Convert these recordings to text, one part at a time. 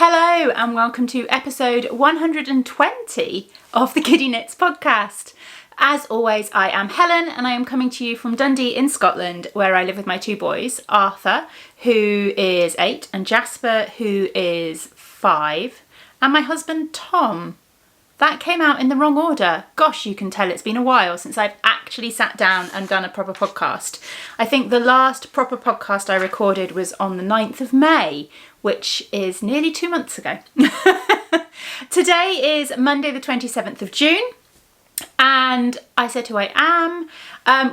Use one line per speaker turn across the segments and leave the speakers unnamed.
Hello and welcome to episode 120 of the Giddy Knits podcast. As always, I am Helen and I am coming to you from Dundee in Scotland, where I live with my two boys, Arthur, who is 8, and Jasper, who is 5, and my husband Tom. That came out in the wrong order. Gosh, you can tell it's been a while since I've actually sat down and done a proper podcast. I think the last proper podcast I recorded was on the 9th of May, which is nearly 2 months ago. Today is Monday the 27th of June, and I said who I am.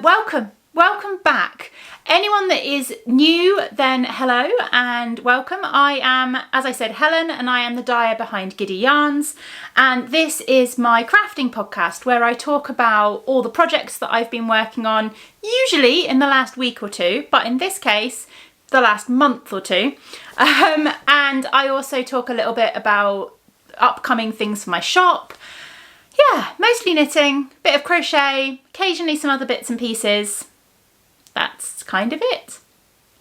Welcome back. Anyone that is new, then hello and welcome. I am, as I said, Helen, and I am the dyer behind Giddy Yarns, and this is my crafting podcast where I talk about all the projects that I've been working on, usually in the last week or two, but in this case, the last month or two. And I also talk a little bit about upcoming things for my shop. Yeah, mostly knitting, bit of crochet, occasionally some other bits and pieces. That's kind of it.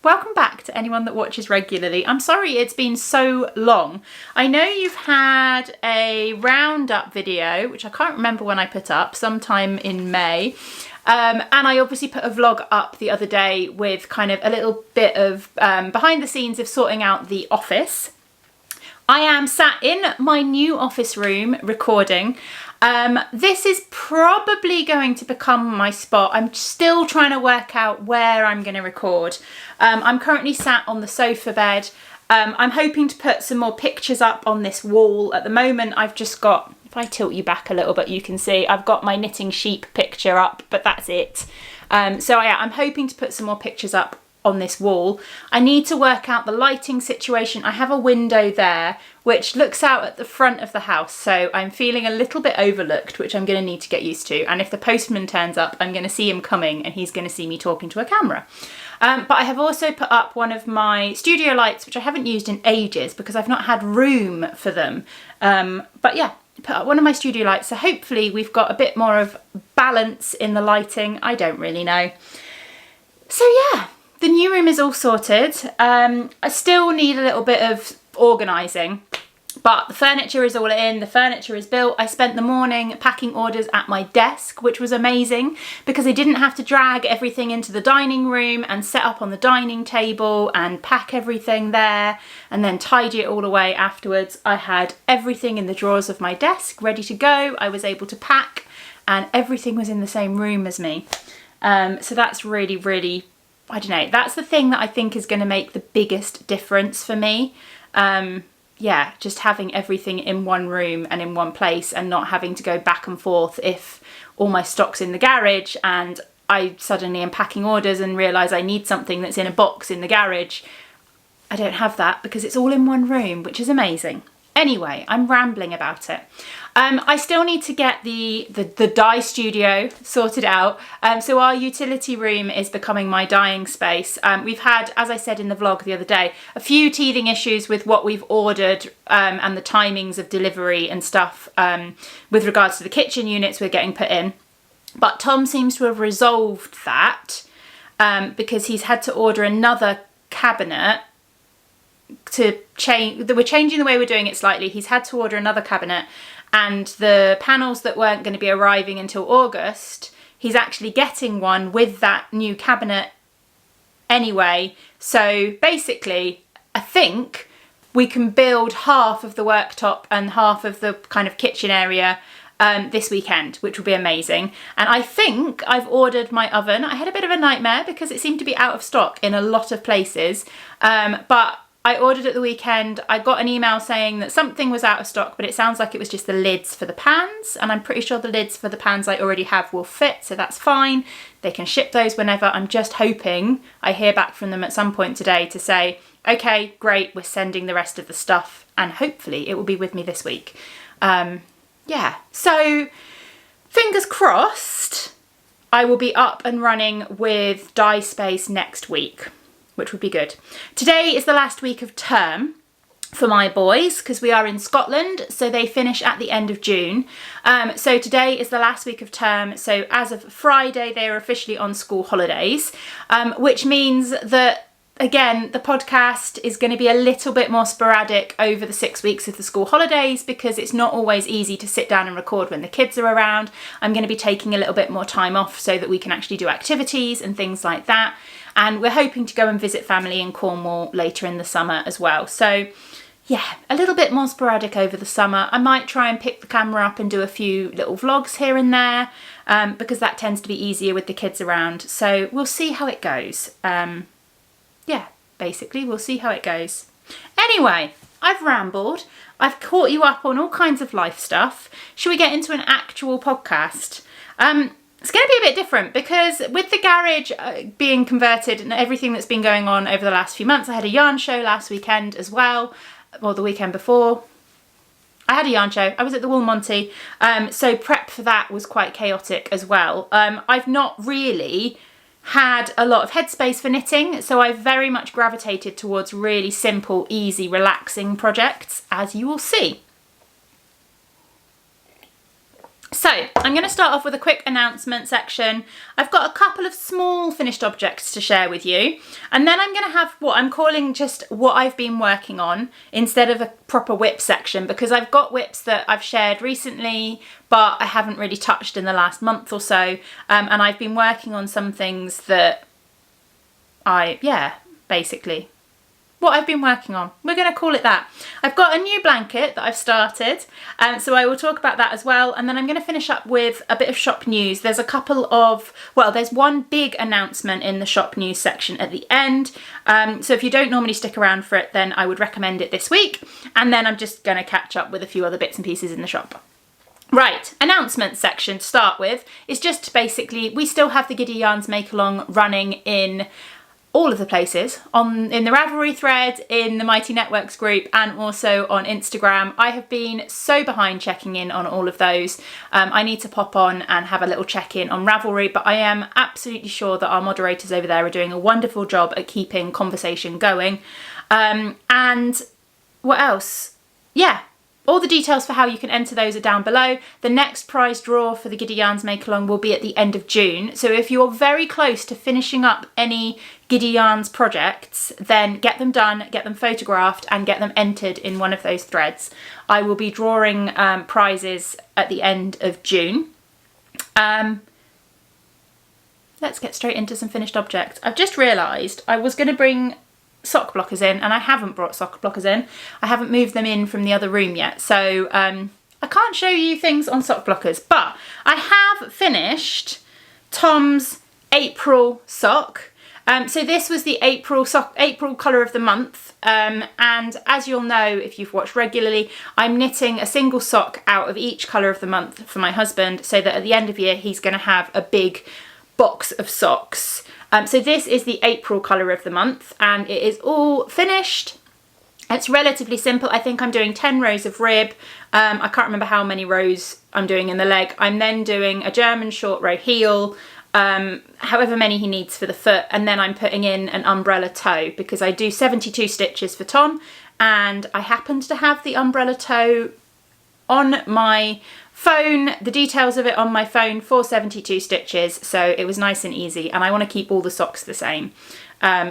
Welcome back to anyone that watches regularly. I'm sorry it's been so long. I know you've had a roundup video, which I can't remember when I put up, sometime in May. And I obviously put a vlog up the other day with kind of a little bit of behind the scenes of sorting out the office. I am sat in my new office room recording. This is probably going to become my spot. I'm still trying to work out where I'm going to record. I'm currently sat on the sofa bed. I'm hoping to put some more pictures up on this wall. At the moment, I've just got, if I tilt you back a little bit, you can see I've got my knitting sheep picture up, but that's it. So yeah, I'm hoping to put some more pictures up on this wall. I need to work out the lighting situation. I have a window there which looks out at the front of the house, so I'm feeling a little bit overlooked, which I'm going to need to get used to. And if the postman turns up, I'm going to see him coming and he's going to see me talking to a camera. But I have also put up one of my studio lights, which I haven't used in ages because I've not had room for them. But yeah, put up one of my studio lights, so hopefully we've got a bit more of balance in the lighting. I don't really know. So yeah, the new room is all sorted. I still need a little bit of organising, but the furniture is all in, the furniture is built. I spent the morning packing orders at my desk, which was amazing because I didn't have to drag everything into the dining room and set up on the dining table and pack everything there and then tidy it all away afterwards. I had everything in the drawers of my desk ready to go. I was able to pack and everything was in the same room as me. So that's really, really, I don't know, that's the thing that I think is going to make the biggest difference for me. Yeah, just having everything in one room and in one place and not having to go back and forth if all my stock's in the garage and I suddenly am packing orders and realise I need something that's in a box in the garage. I don't have that because it's all in one room, which is amazing. Anyway, I'm rambling about it. I still need to get the dye studio sorted out. So our utility room is becoming my dyeing space. We've had, as I said in the vlog the other day, a few teething issues with what we've ordered and the timings of delivery and stuff with regards to the kitchen units we're getting put in. But Tom seems to have resolved that because he's had to order another cabinet to change. We're changing the way we're doing it slightly. He's had to order another cabinet, and the panels that weren't going to be arriving until August, he's actually getting one with that new cabinet anyway. So basically, I think we can build half of the worktop and half of the kind of kitchen area this weekend, which will be amazing. And I think I've ordered my oven. I had a bit of a nightmare because it seemed to be out of stock in a lot of places, but I ordered it the weekend. I got an email saying that something was out of stock, but it sounds like it was just the lids for the pans, and I'm pretty sure the lids for the pans I already have will fit, so that's fine. They can ship those whenever. I'm just hoping I hear back from them at some point today to say, okay, great, we're sending the rest of the stuff, and hopefully it will be with me this week. Yeah, so fingers crossed I will be up and running with Dye Space next week, which would be good. Today is the last week of term for my boys because we are in Scotland, so they finish at the end of June. So today is the last week of term, so as of Friday they are officially on school holidays, which means that again, the podcast is going to be a little bit more sporadic over the 6 weeks of the school holidays because it's not always easy to sit down and record when the kids are around. I'm going to be taking a little bit more time off so that we can actually do activities and things like that. And we're hoping to go and visit family in Cornwall later in the summer as well. So yeah, a little bit more sporadic over the summer. I might try and pick the camera up and do a few little vlogs here and there because that tends to be easier with the kids around. So we'll see how it goes. Yeah, basically we'll see how it goes. Anyway, I've rambled. I've caught you up on all kinds of life stuff. Should we get into an actual podcast? It's going to be a bit different because with the garage being converted and everything that's been going on over the last few months, I had a yarn show last weekend as well, or the weekend before. I had a yarn show. I was at the Wool Monty, so prep for that was quite chaotic as well. I've not really had a lot of headspace for knitting, so I've very much gravitated towards really simple, easy, relaxing projects, as you will see. So I'm going to start off with a quick announcement section. I've got a couple of small finished objects to share with you, and then I'm going to have what I'm calling just what I've been working on instead of a proper whip section, because I've got whips that I've shared recently but I haven't really touched in the last month or so, and I've been working on some things that basically what I've been working on. We're going to call it that. I've got a new blanket that I've started, so I will talk about that as well. And then I'm going to finish up with a bit of shop news. There's a couple of, well, there's one big announcement in the shop news section at the end. So if you don't normally stick around for it, then I would recommend it this week. And then I'm just going to catch up with a few other bits and pieces in the shop. Right, announcement section to start with is just basically, we still have the Giddy Yarns Make Along running in all of the places, in the Ravelry thread, in the Mighty Networks group, and also on Instagram. I have been so behind checking in on all of those. I need to pop on and have a little check-in on Ravelry, but I am absolutely sure that our moderators over there are doing a wonderful job at keeping conversation going. And what else? Yeah. All the details for how you can enter those are down below. The next prize draw for the Giddy Yarns Make Along will be at the end of June. So if you're very close to finishing up any Giddy Yarns projects, then get them done, get them photographed and get them entered in one of those threads. I will be drawing prizes at the end of June. Let's get straight into some finished objects. I've just realised I was going to bring sock blockers in, and I haven't brought sock blockers in. I haven't moved them in from the other room yet, so I can't show you things on sock blockers, but I have finished Tom's April sock. So this was the April colour of the month, and as you'll know if you've watched regularly, I'm knitting a single sock out of each colour of the month for my husband, so that at the end of year he's going to have a big box of socks. So this is the April colour of the month, and it is all finished. It's relatively simple. I think I'm doing 10 rows of rib. I can't remember how many rows I'm doing in the leg. I'm then doing a German short row heel, however many he needs for the foot, and then I'm putting in an umbrella toe because I do 72 stitches for Tom, and I happened to have the umbrella toe on my phone, the details of it on my phone for 72 stitches, so it was nice and easy, and I want to keep all the socks the same.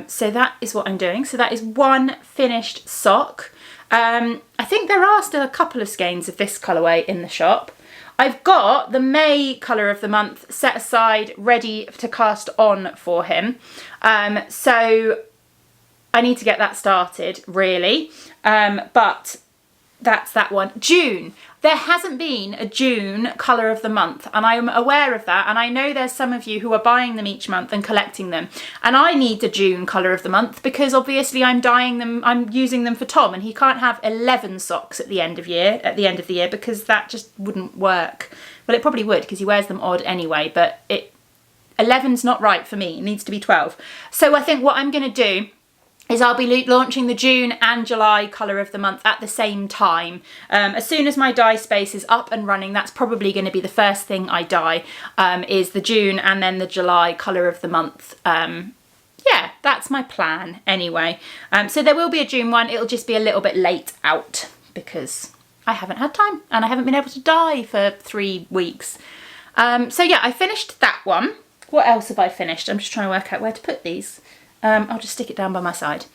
So that is what I'm doing. So that is one finished sock. I think there are still a couple of skeins of this colourway in the shop. I've got the May colour of the month set aside ready to cast on for him, so I need to get that started really, but that's that one. June. There hasn't been a June colour of the month, and I'm aware of that, and I know there's some of you who are buying them each month and collecting them, and I need the June colour of the month because obviously I'm dyeing them, I'm using them for Tom, and he can't have 11 socks at the end of the year because that just wouldn't work. Well, it probably would because he wears them odd anyway, but 11's not right for me. It needs to be 12. So I think what I'm going to do is I'll be launching the June and July colour of the month at the same time. As soon as my dye space is up and running, that's probably going to be the first thing I dye, is the June and then the July colour of the month. Yeah, that's my plan anyway. So there will be a June one. It'll just be a little bit late out because I haven't had time and I haven't been able to dye for 3 weeks. So yeah, I finished that one. What else have I finished? I'm just trying to work out where to put these. I'll just stick it down by my side.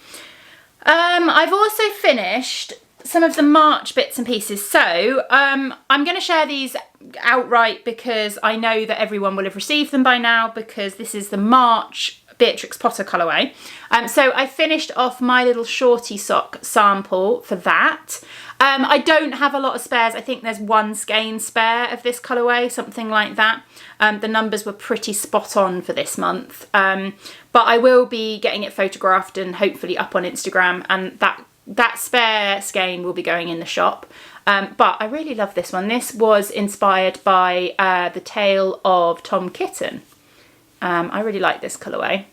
I've also finished some of the March bits and pieces. So I'm going to share these outright because I know that everyone will have received them by now, because this is the March Bittrex Potter colourway. So I finished off my little shorty sock sample for that. I don't have a lot of spares. I think there's one skein spare of this colourway, something like that. The numbers were pretty spot on for this month. But I will be getting it photographed and hopefully up on Instagram, and that spare skein will be going in the shop. But I really love this one. This was inspired by the Tale of Tom Kitten. I really like this colourway.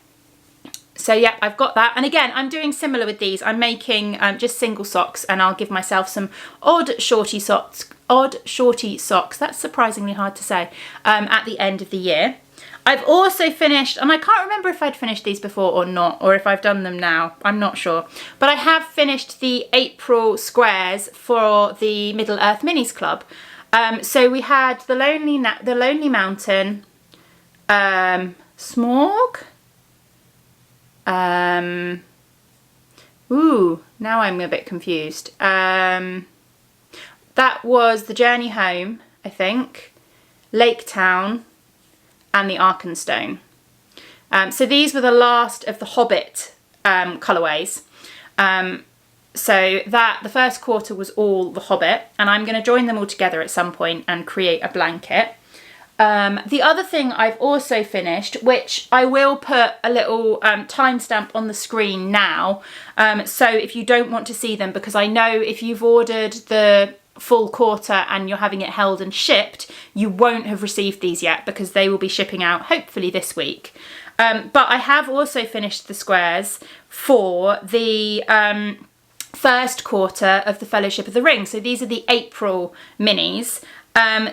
So yeah, I've got that. And again, I'm doing similar with these. I'm making just single socks, and I'll give myself some odd shorty socks. That's surprisingly hard to say, at the end of the year. I've also finished, and I can't remember if I'd finished these before or not, or if I've done them now, I'm not sure. But I have finished the April squares for the Middle Earth Minis Club. So we had the Lonely Mountain, Smorg. Now I'm a bit confused. That was the Journey Home, I think, Lake Town, and the Arkenstone. So these were the last of the Hobbit colourways. So the first quarter was all the Hobbit, and I'm going to join them all together at some point and create a blanket. The other thing I've also finished, which I will put a little timestamp on the screen now, so if you don't want to see them, because I know if you've ordered the full quarter and you're having it held and shipped, you won't have received these yet, because they will be shipping out hopefully this week. But I have also finished the squares for the first quarter of the Fellowship of the Ring. So these are the April minis.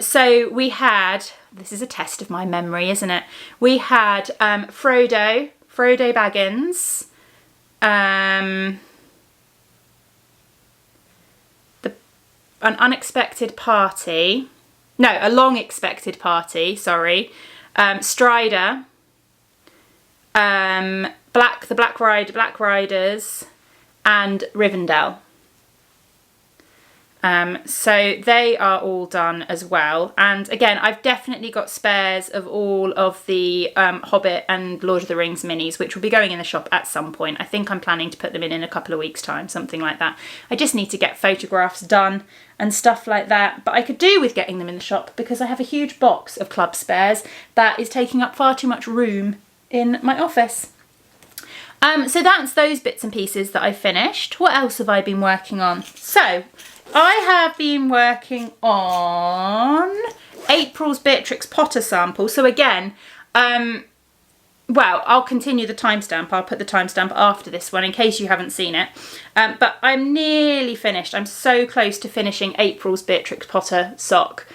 So we had, this is a test of my memory, isn't it? We had Frodo Baggins, a long expected party, sorry, Strider, the Black Riders, and Rivendell. So they are all done as well, and again I've definitely got spares of all of the Hobbit and Lord of the Rings minis, which will be going in the shop at some point. I think I'm planning to put them in a couple of weeks' time, something like that. I just need to get photographs done and stuff like that, but I could do with getting them in the shop because I have a huge box of club spares that is taking up far too much room in my office. So that's those bits and pieces that I finished. What else have I been working on? So I have been working on April's Bittrex Potter sample. So again, well, I'll continue the timestamp. I'll put the timestamp after this one in case you haven't seen it. But I'm nearly finished. I'm so close to finishing April's Bittrex Potter sock.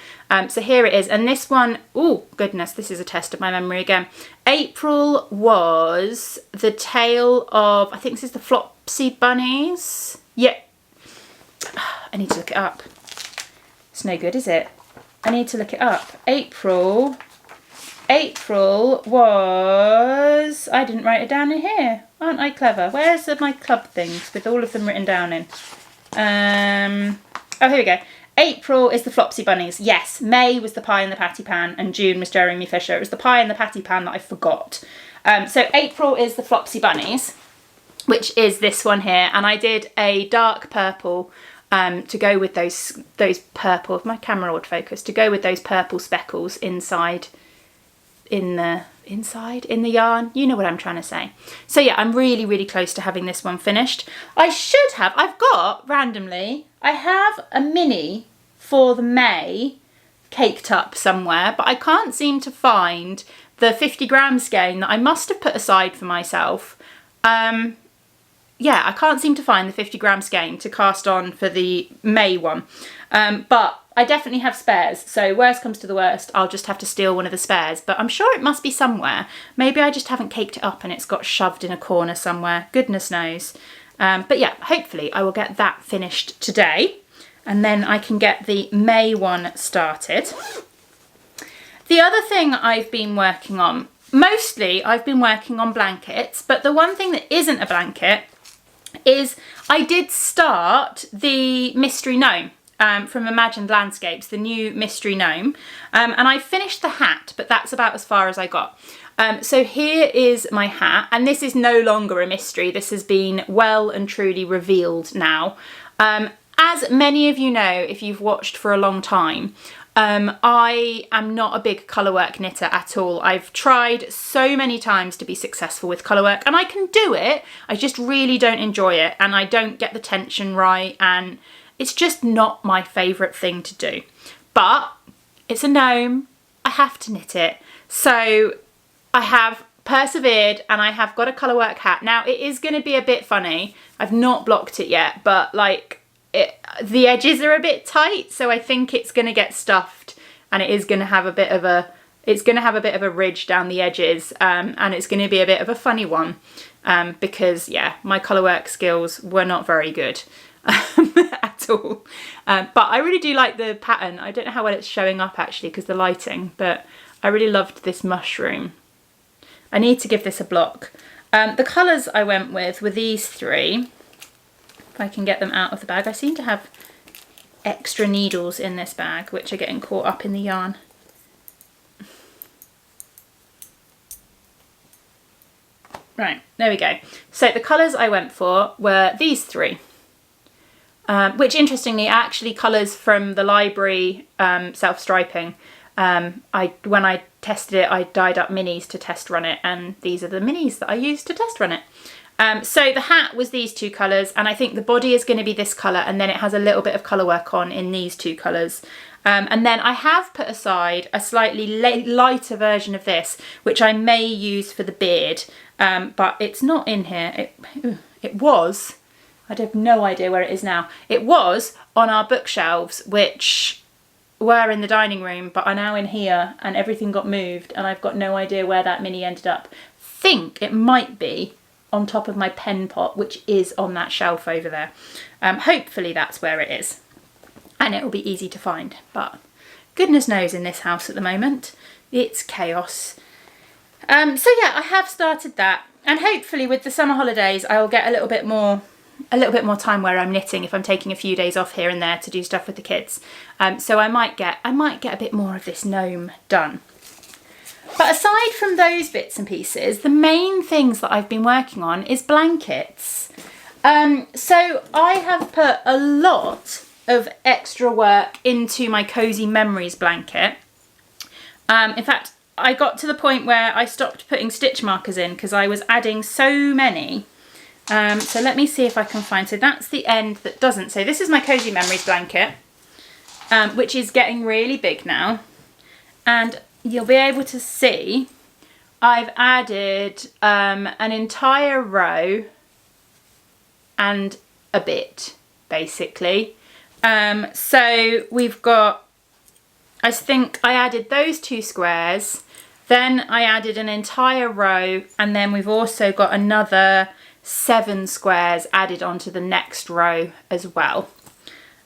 So here it is. And this one, oh goodness, this is a test of my memory again. April was the Tale of, I think this is the Flopsy Bunnies. Yeah. I need to look it up. It's no good, is it? I need to look it up. April was, I didn't write it down in here. Aren't I clever? Where's my club things with all of them written down in? Oh, here we go. April is the Flopsy Bunnies. Yes, May was the Pie in the Patty Pan, and June was Jeremy Fisher. It was the Pie in the Patty Pan that I forgot. So April is the Flopsy Bunnies, which is this one here, and I did a dark purple to go with those purple, if my camera would focus, to go with those purple speckles inside in the yarn. You know what I'm trying to say. So yeah, I'm really, really close to having this one finished. I've got, randomly, I have a mini for the May caked up somewhere, but I can't seem to find the 50 gram skein that I must have put aside for myself. Yeah, I can't seem to find the 50 gram skein to cast on for the May one. But I definitely have spares, so worst comes to the worst, I'll just have to steal one of the spares, but I'm sure it must be somewhere. Maybe I just haven't caked it up and it's got shoved in a corner somewhere, goodness knows. But yeah, hopefully I will get that finished today, and then I can get the May one started. The other thing I've been working on, mostly I've been working on blankets, but the one thing that isn't a blanket is I did start the Mystery Gnome from Imagined Landscapes, the new Mystery Gnome, and I finished the hat, but that's about as far as I got. So here is my hat, and this is no longer a mystery. This has been well and truly revealed now. As many of you know, if you've watched for a long time, I am not a big colourwork knitter at all. I've tried so many times to be successful with colourwork, and I can do it. I just really don't enjoy it, and I don't get the tension right, and it's just not my favourite thing to do. But it's a gnome. I have to knit it. So I have persevered, and I have got a colourwork hat. Now, it is going to be a bit funny. I've not blocked it yet, but like the edges are a bit tight, so I think it's going to get stuffed, and it is going to have a bit of a ridge down the edges, and it's going to be a bit of a funny one, because yeah, my colourwork skills were not very good at all. But I really do like the pattern. I don't know how well it's showing up actually because the lighting, but I really loved this mushroom. I need to give this a block. The colours I went with were these three. If I can get them out of the bag. I seem to have extra needles in this bag, which are getting caught up in the yarn. Right, there we go. So the colours I went for were these three, which interestingly are actually colours from the library self-striping. When I tested it, I dyed up minis to test run it, and these are the minis that I used to test run it. So the hat was these two colours, and I think the body is going to be this colour, and then it has a little bit of colour work on in these two colours. And then I have put aside a slightly lighter version of this, which I may use for the beard, but it's not in here. It was, I have no idea where it is now. It was on our bookshelves, which were in the dining room, but are now in here, and everything got moved, and I've got no idea where that mini ended up. Think it might be on top of my pen pot, which is on that shelf over there. Hopefully that's where it is, and it will be easy to find, but goodness knows in this house at the moment it's chaos. So yeah, I have started that, and hopefully with the summer holidays I will get a little bit more time where I'm knitting if I'm taking a few days off here and there to do stuff with the kids. So I might get a bit more of this gnome done. But aside from those bits and pieces, the main things that I've been working on is blankets. So I have put a lot of extra work into my Cozy Memories blanket. In fact, I got to the point where I stopped putting stitch markers in because I was adding so many. So let me see if I can find, so that's the end that doesn't. So this is my Cozy Memories blanket, which is getting really big now. And you'll be able to see I've added an entire row and a bit, basically. So we've got, I think I added those two squares, then I added an entire row, and then we've also got another 7 squares added onto the next row as well.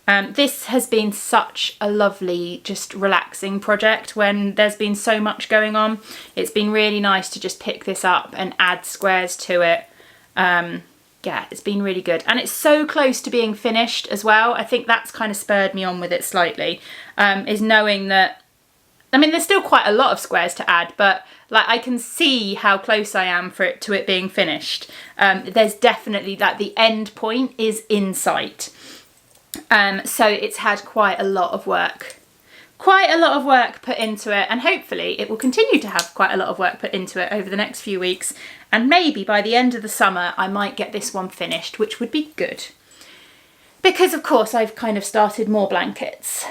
This has been such a lovely, just relaxing project when there's been so much going on. It's been really nice to just pick this up and add squares to it. Yeah, it's been really good. And it's so close to being finished as well. I think that's kind of spurred me on with it slightly, is knowing that, I mean, there's still quite a lot of squares to add, but like I can see how close I am to it being finished. There's definitely, like, the end point is in sight. So it's had quite a lot of work put into it, and hopefully it will continue to have quite a lot of work put into it over the next few weeks, and maybe by the end of the summer I might get this one finished, which would be good, because of course I've kind of started more blankets.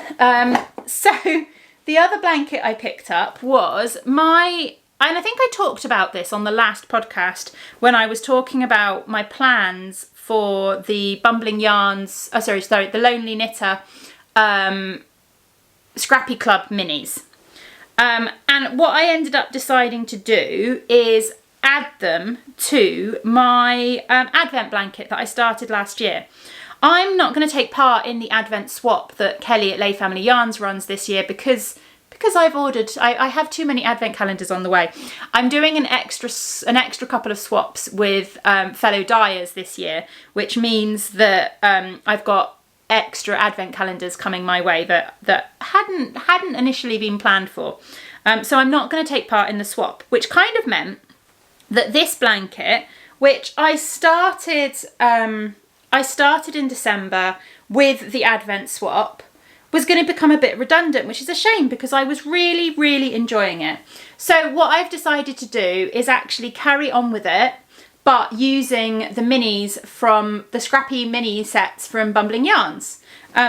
So the other blanket I picked up was and I think I talked about this on the last podcast when I was talking about my plans for the Bumbling Yarns, the Lonely Knitter Scrappy Club minis. And what I ended up deciding to do is add them to my Advent blanket that I started last year. I'm not going to take part in the Advent swap that Kelly at Lay Family Yarns runs this year because because I've ordered, I have too many advent calendars on the way. I'm doing an extra couple of swaps with fellow dyers this year, which means that I've got extra advent calendars coming my way that hadn't initially been planned for. So I'm not going to take part in the swap, which kind of meant that this blanket, which I started in December with the advent swap, was going to become a bit redundant, which is a shame because I was really, really enjoying it. So what I've decided to do is actually carry on with it, but using the minis from the Scrappy Mini sets from Bumbling Yarns,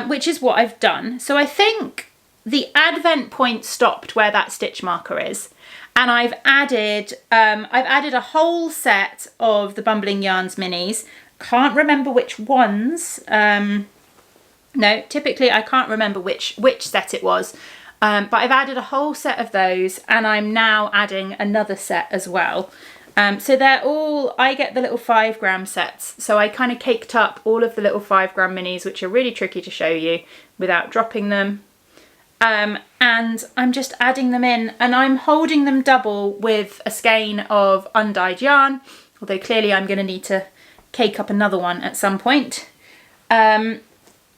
which is what I've done. So I think the advent point stopped where that stitch marker is. And I've added a whole set of the Bumbling Yarns minis. Can't remember which ones. No, typically I can't remember which set it was. But I've added a whole set of those, and I'm now adding another set as well. So they're all, I get the little 5 gram sets. So I kind of caked up all of the little 5 gram minis, which are really tricky to show you without dropping them. And I'm just adding them in, and I'm holding them double with a skein of undyed yarn, although clearly I'm going to need to cake up another one at some point. And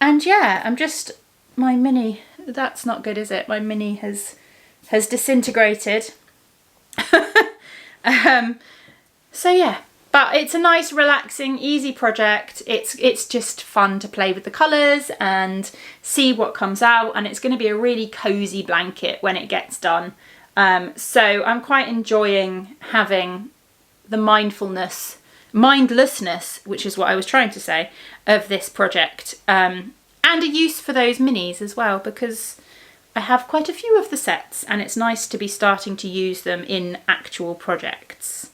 yeah, I'm just, my mini, that's not good, is it? My mini has disintegrated. So yeah, but it's a nice, relaxing, easy project. It's just fun to play with the colours and see what comes out, and it's going to be a really cosy blanket when it gets done. So I'm quite enjoying having the mindlessness, which is what I was trying to say, of this project, and a use for those minis as well, because I have quite a few of the sets and it's nice to be starting to use them in actual projects.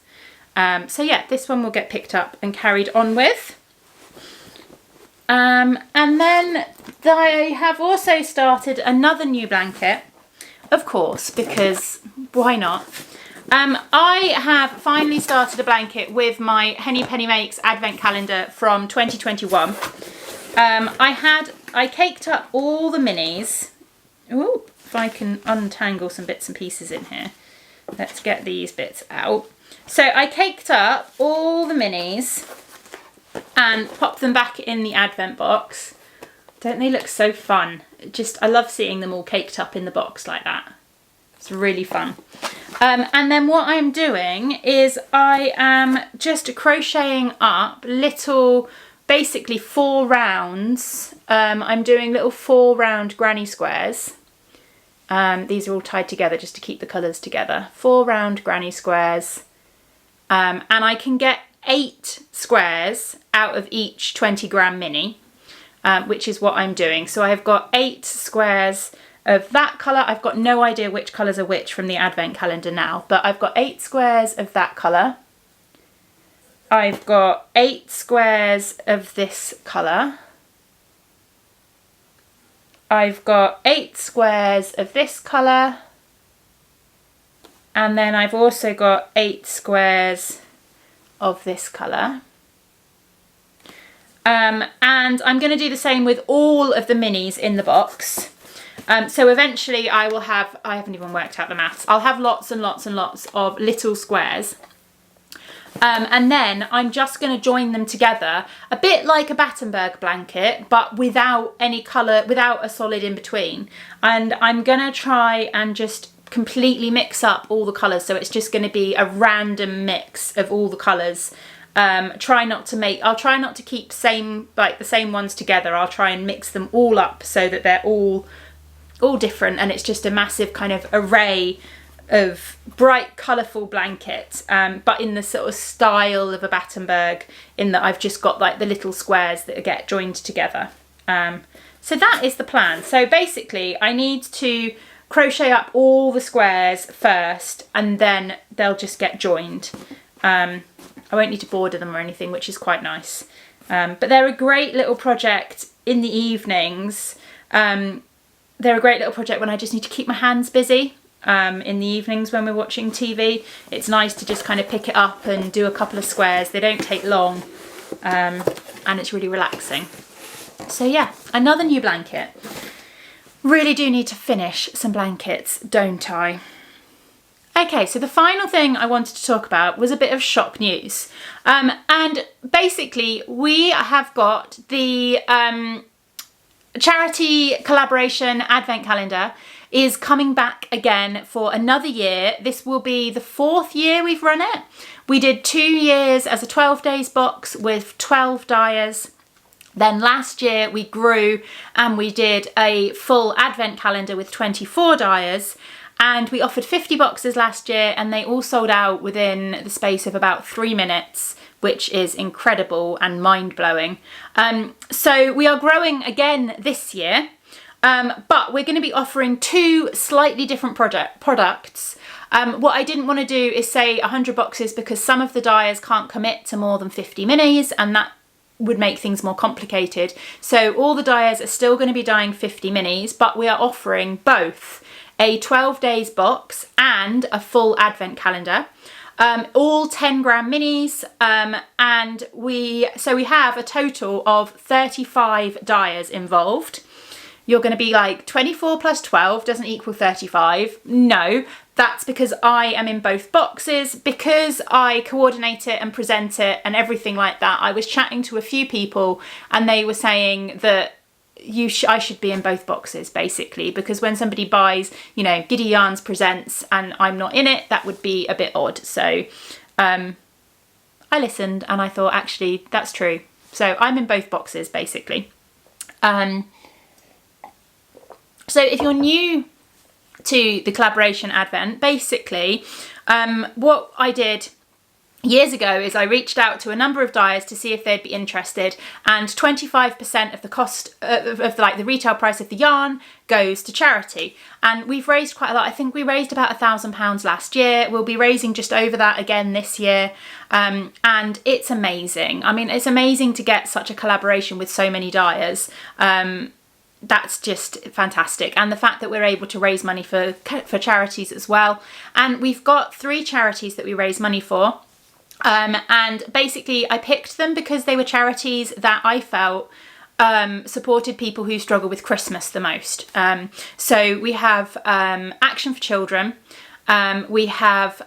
So yeah, this one will get picked up and carried on with. And then I have also started another new blanket, of course, because why not? I have finally started a blanket with my Henny Penny Makes advent calendar from 2021. I caked up all the minis. Ooh, if I can untangle some bits and pieces in here. Let's get these bits out. So I caked up all the minis and popped them back in the advent box. Don't they look so fun? I love seeing them all caked up in the box like that. It's really fun. And then what I'm doing is I am just crocheting up little, basically 4 rounds. I'm doing little 4 round granny squares. These are all tied together just to keep the colours together. 4 round granny squares. And I can get 8 squares out of each 20 gram mini, which is what I'm doing. So I've got 8 squares of that colour. I've got no idea which colours are which from the advent calendar now, but I've got 8 squares of that colour. I've got 8 squares of this colour. I've got 8 squares of this colour. And then I've also got 8 squares of this colour. And I'm going to do the same with all of the minis in the box. So eventually I will have, I haven't even worked out the maths, I'll have lots and lots and lots of little squares. And then I'm just going to join them together, a bit like a Battenberg blanket, but without any colour, without a solid in between. And I'm going to try and just completely mix up all the colours, so it's just going to be a random mix of all the colours. I'll try not to keep the same ones together. I'll try and mix them all up so that they're all different, and it's just a massive kind of array of bright colourful blanket, but in the sort of style of a Battenberg, in that I've just got like the little squares that get joined together. So that is the plan. So basically I need to crochet up all the squares first, and then they'll just get joined. I won't need to border them or anything, which is quite nice. But they're a great little project in the evenings. They're a great little project when I just need to keep my hands busy. In the evenings when we're watching TV, it's nice to just kind of pick it up and do a couple of squares. They don't take long, and it's really relaxing. So yeah, another new blanket. Really do need to finish some blankets, don't I? Okay, so the final thing I wanted to talk about was a bit of shop news. And basically we have got the charity collaboration advent calendar is coming back again for another year. This will be the 4th year we've run it. We did 2 years as a 12 days box with 12 Dyers. Then last year we grew and we did a full advent calendar with 24 Dyers. And we offered 50 boxes last year and they all sold out within the space of about 3 minutes, which is incredible and mind-blowing. So we are growing again this year, but we're going to be offering 2 slightly different products. What I didn't want to do is say 100 boxes because some of the Dyers can't commit to more than 50 minis, and that would make things more complicated. So all the Dyers are still going to be dyeing 50 minis, but we are offering both a 12 days box and a full advent calendar, all 10 gram minis, and we have a total of 35 Dyers involved. You're going to be like, 24 plus 12 doesn't equal 35. No, that's because I am in both boxes, because I coordinate it and present it and everything like that. I was chatting to a few people and they were saying that I should be in both boxes, basically, because when somebody buys, you know, Giddy Yarns presents and I'm not in it, that would be a bit odd. So I listened and I thought, actually, that's true. So I'm in both boxes, basically. So if you're new to the collaboration advent, basically what I did years ago is I reached out to a number of Dyers to see if they'd be interested, and 25% of the cost of like the retail price of the yarn goes to charity. And we've raised quite a lot. I think we raised about £1,000 last year. We'll be raising just over that again this year. And it's amazing. I mean, it's amazing to get such a collaboration with so many Dyers. That's just fantastic. And the fact that we're able to raise money for charities as well. And we've got 3 charities that we raise money for. And basically I picked them because they were charities that I felt supported people who struggle with Christmas the most. So we have Action for Children, we have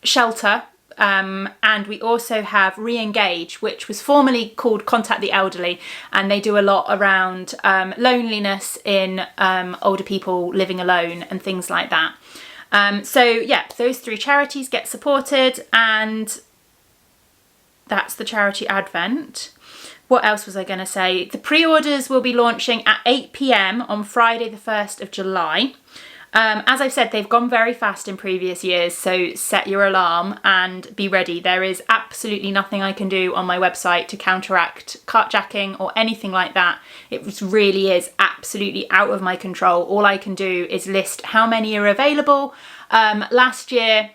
Shelter, and we also have Re-Engage, which was formerly called Contact the Elderly, and they do a lot around loneliness in older people living alone and things like that. So yeah, those 3 charities get supported, and that's the charity advent. What else was I going to say? The pre-orders will be launching at 8 p.m. on Friday the 1st of July. As I've said, they've gone very fast in previous years, so set your alarm and be ready. There is absolutely nothing I can do on my website to counteract cartjacking or anything like that. It really is absolutely out of my control. All I can do is list how many are available. Last year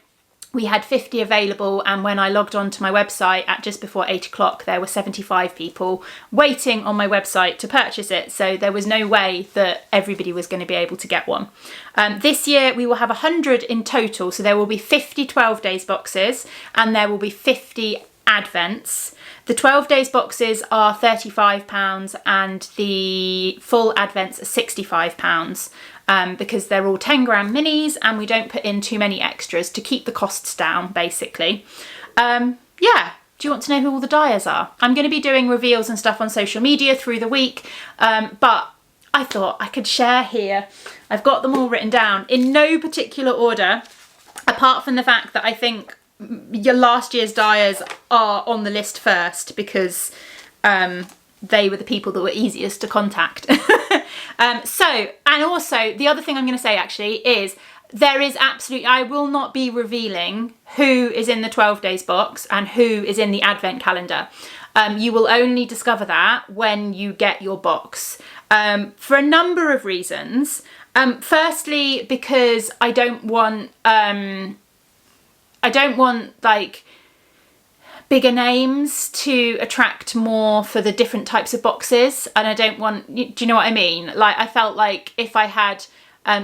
we had 50 available, and when I logged on to my website at just before 8 o'clock, there were 75 people waiting on my website to purchase it. So there was no way that everybody was going to be able to get one. This year we will have 100 in total. So there will be 50 12 days boxes and there will be 50 advents. The 12 days boxes are £35 and the full advents are £65. Because they're all 10 gram minis and we don't put in too many extras to keep the costs down, basically. Yeah, do you want to know who all the Dyers are? I'm going to be doing reveals and stuff on social media through the week, but I thought I could share here. I've got them all written down in no particular order, apart from the fact that I think your last year's Dyers are on the list first because they were the people that were easiest to contact. And also the other thing I'm going to say actually is there is absolutely, I will not be revealing who is in the 12 days box and who is in the advent calendar. You will only discover that when you get your box, for a number of reasons. Firstly, because I don't want like bigger names to attract more for the different types of boxes, and I don't want, do you know what I mean? Like, I felt like if I had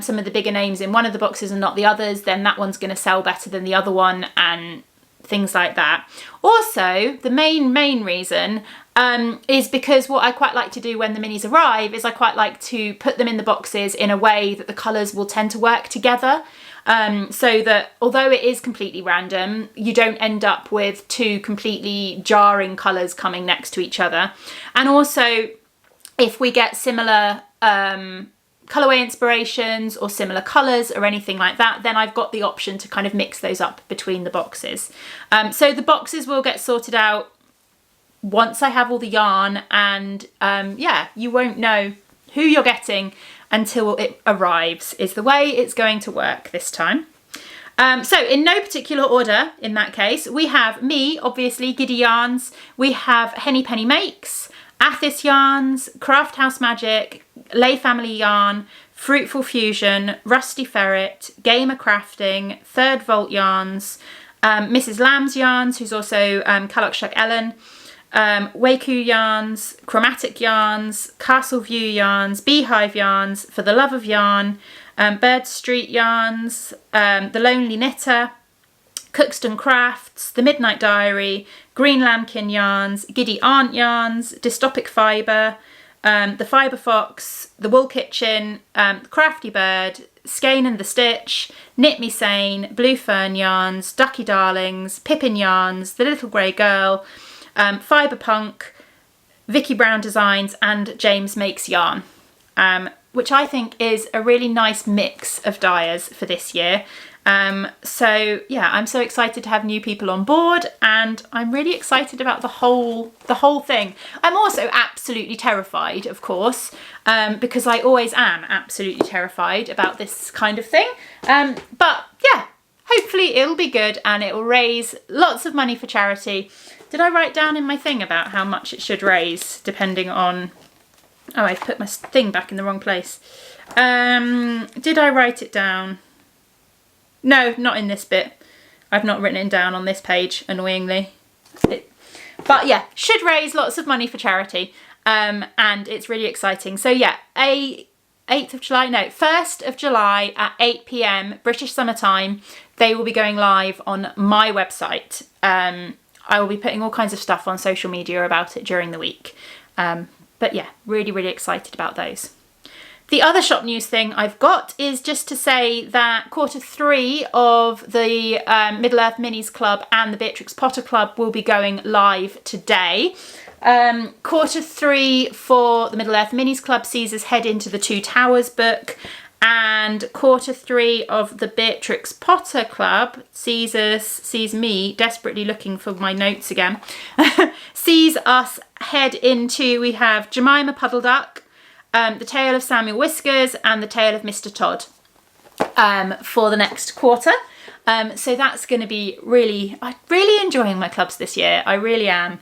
some of the bigger names in one of the boxes and not the others, then that one's going to sell better than the other one, and things like that. Also, the main reason is because what I quite like to do when the minis arrive is I quite like to put them in the boxes in a way that the colours will tend to work together. So that although it is completely random, you don't end up with two completely jarring colours coming next to each other. And also, if we get similar colourway inspirations or similar colours or anything like that, then I've got the option to kind of mix those up between the boxes. So the boxes will get sorted out once I have all the yarn, and yeah, you won't know who you're getting until it arrives, is the way it's going to work this time. So in no particular order in that case, we have me, obviously, Giddy Yarns, we have Henny Penny Makes, Athis Yarns, Craft House Magic, Lay Family Yarn, Fruitful Fusion, Rusty Ferret, Gamer Crafting, Third Vault Yarns, Mrs. Lamb's Yarns, who's also Kalokshuk Ellen, Waku Yarns, Chromatic Yarns, Castle View Yarns, Beehive Yarns, For the Love of Yarn, Bird Street Yarns, The Lonely Knitter, Cookston Crafts, The Midnight Diary, Green Lambkin Yarns, Giddy Aunt Yarns, Dystopic Fibre, The Fibre Fox, The Wool Kitchen, Crafty Bird, Skein and the Stitch, Knit Me Sane, Blue Fern Yarns, Ducky Darlings, Pippin Yarns, The Little Grey Girl, Fibre Punk, Vicky Brown Designs, and James Makes Yarn, which I think is a really nice mix of dyers for this year. So yeah, I'm so excited to have new people on board, and I'm really excited about the whole thing. I'm also absolutely terrified, of course, because I always am absolutely terrified about this kind of thing. But yeah, hopefully it'll be good and it will raise lots of money for charity. Did I write down in my thing about how much it should raise, depending on... Oh, I've put my thing back in the wrong place. Did I write it down? No, not in this bit. I've not written it down on this page, annoyingly. But yeah, should raise lots of money for charity. And it's really exciting. So yeah, 1st of July at 8 p.m. British Summer Time, they will be going live on my website. I will be putting all kinds of stuff on social media about it during the week. But yeah, really, really excited about those. The other shop news thing I've got is just to say that Q3 of the Middle-earth Minis Club and the Bittrex Potter Club will be going live today. Q3 for the Middle-earth Minis Club sees us head into the Two Towers book, and Q3 of the Bittrex Potter Club sees me desperately looking for my notes again, sees us head into, we have Jemima Puddle Duck, The Tale of Samuel Whiskers, and The Tale of Mr. Todd for the next quarter. So that's going to be I'm really enjoying my clubs this year. I really am.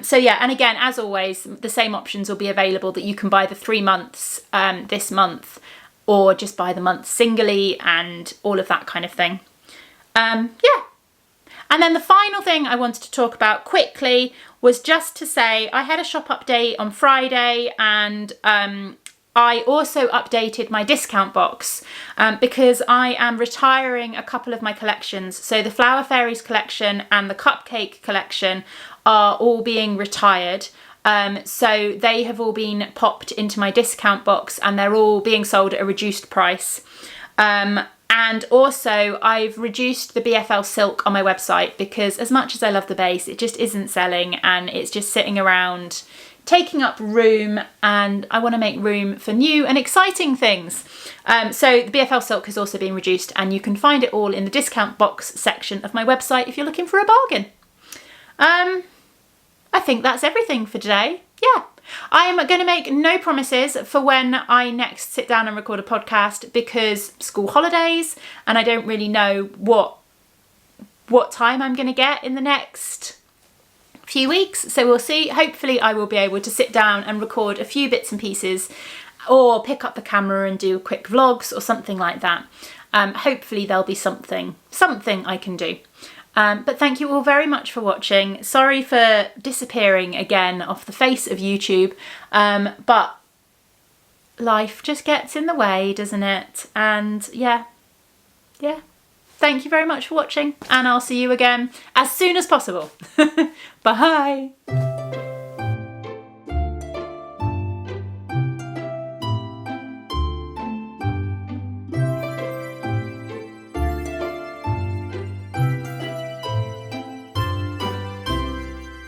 So yeah, and again, as always, the same options will be available, that you can buy the 3 months this month, or just buy the month singly, and all of that kind of thing. Yeah. And then the final thing I wanted to talk about quickly was just to say I had a shop update on Friday, and I also updated my discount box because I am retiring a couple of my collections. So the Flower Fairies collection and the Cupcake collection are all being retired. So they have all been popped into my discount box, and they're all being sold at a reduced price. And also I've reduced the BFL silk on my website, because as much as I love the base, it just isn't selling, and it's just sitting around taking up room, and I want to make room for new and exciting things. So the BFL silk has also been reduced, and you can find it all in the discount box section of my website if you're looking for a bargain. I think that's everything for today. Yeah. I am going to make no promises for when I next sit down and record a podcast, because school holidays, and I don't really know what time I'm going to get in the next few weeks. So we'll see. Hopefully I will be able to sit down and record a few bits and pieces, or pick up the camera and do quick vlogs or something like that. Hopefully there'll be something I can do. But thank you all very much for watching. Sorry for disappearing again off the face of YouTube, but life just gets in the way, doesn't it? And yeah. thank you very much for watching, and I'll see you again as soon as possible. Bye!